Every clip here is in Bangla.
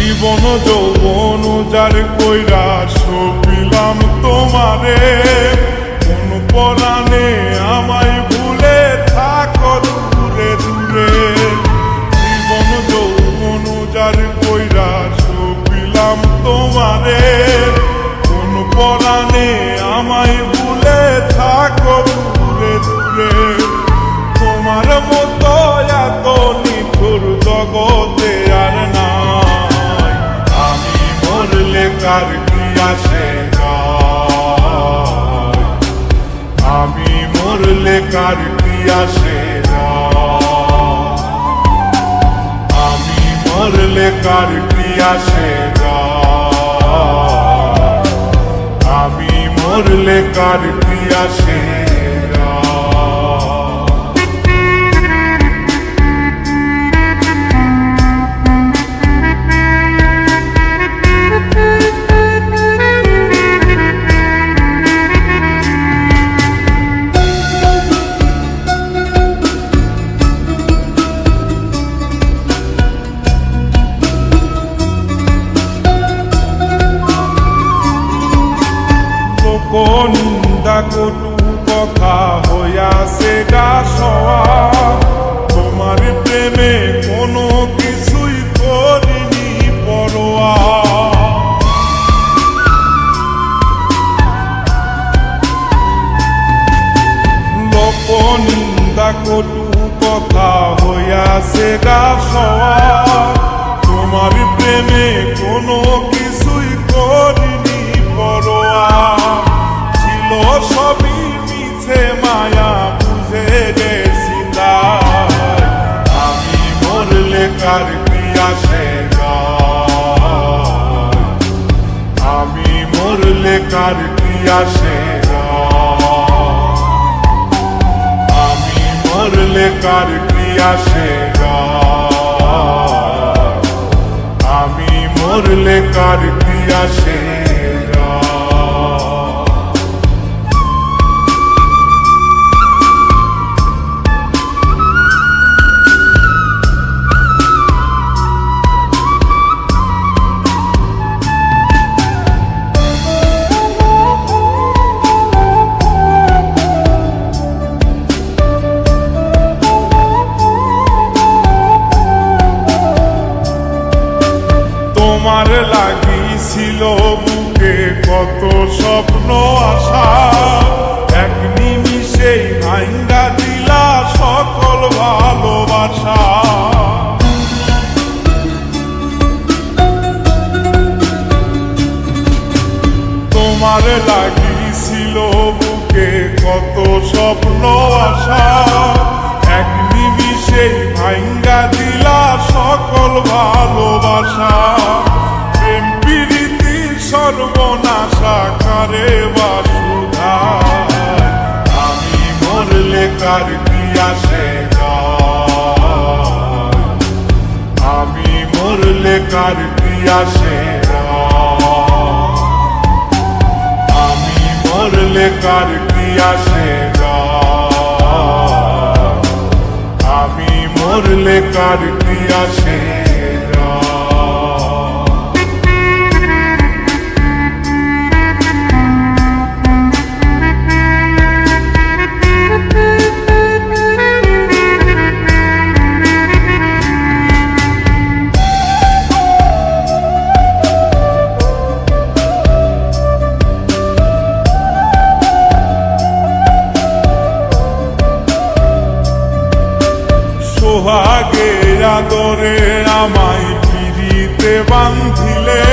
জীবন যৌবন যার কইরা সপিলাম তোমারে, কোন পরাণে আমায় ভুলে থাকো দূরে দূরে। জীবন যৌবন যার কইরা সপিলাম তোমারে, কোন পরাণে আমায় ভুলে থাকো দূরে দূরে। তোমার মতো এত নিঠুর জগতে আর নাই, আমি মরলে কার কি আসে যায়, আমি মরলে কার কি আসে যায়, আমি মরলে কার কি আসে যায়, আমি মরলে কার কি আসে। নিন্দা কটু কথা হইয়াছে গা সওয়া, তোমার প্রেমে কোনো কিছুই করিনি পরোয়া। লোক নিন্দা কটু কথা হইয়াছে গা সওয়া, তোমার প্রেমে কোনো কিছুই করিনি পরোয়া। সবই মিছে মায়া বুঝে গেছি তাই, আমি মরলে কার কি আসে যায়, আমি মরলে কার কি আসে যায়, আমি মরলে কার কি আসে যায়, আমি মরলে কার কি আসে। তোমার লাগিছিল বুকে কত স্বপ্ন আশা, এক নিমিষেই ভাঙ্গা দিলা সকল ভালোবাসা। তোমার লাগিছিল বুকে কত স্বপ্ন আশা, এক নিমিষেই ভাঙ্গা দিলা সকল ভালোবাসা। প্রেম প্রীতি সর্বনাশা করে বাসুধায়, আমি মরলে কার কি আসে যায়, আমি মরলে কার কি আসে যায়, আমি মরলে কার কি আসে যায়, আমি মরলে কার কি আসে। সোহাগে আদরে আমায় পিরিতে বান্ধিলে,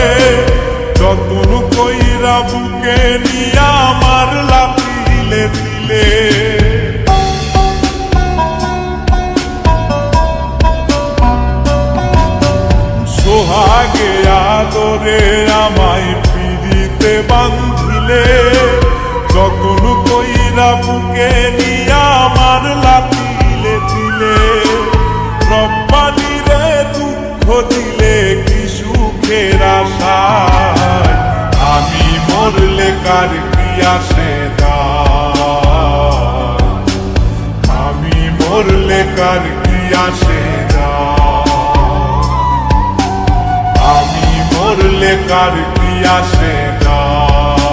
যতন কইরা বুকে নিয়া আমার লাথিলে দিলে। সোহাগে আদরে আমায় পিরিতে বান্ধিলে, যতন কইরা বুকে নিয়া আমার লাথিলে দিলে। রব্বানিরে দুঃখ দিলে কি সুখের আশায়, আমি মরলে কার কি আসে যায়, আমি মরলে কার কি আসে যায়, আমি কার কি আসে যায়,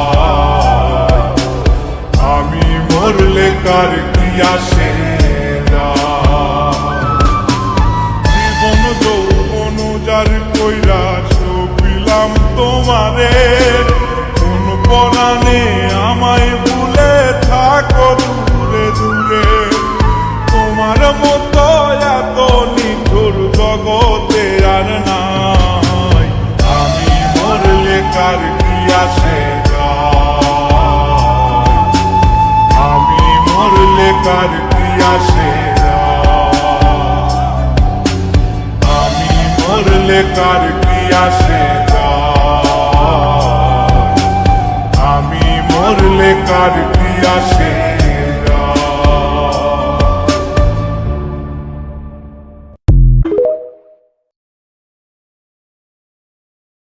আমি মরলে কার কি আসে যায়। জীবন যৌবন যার কইরা সপিলাম তোমারে, কোন পরাণে আমায় ভুলে থাকো দূরে দূরে। তোমার মতো এত নিঠুর জগতে আর নাই, আমি মরলে কার কি আসে যায়, আমি মরলে কার কি আসে যায়, আমি মরলে কার কি আসে যায়, আমি মরলে কার কি আসে।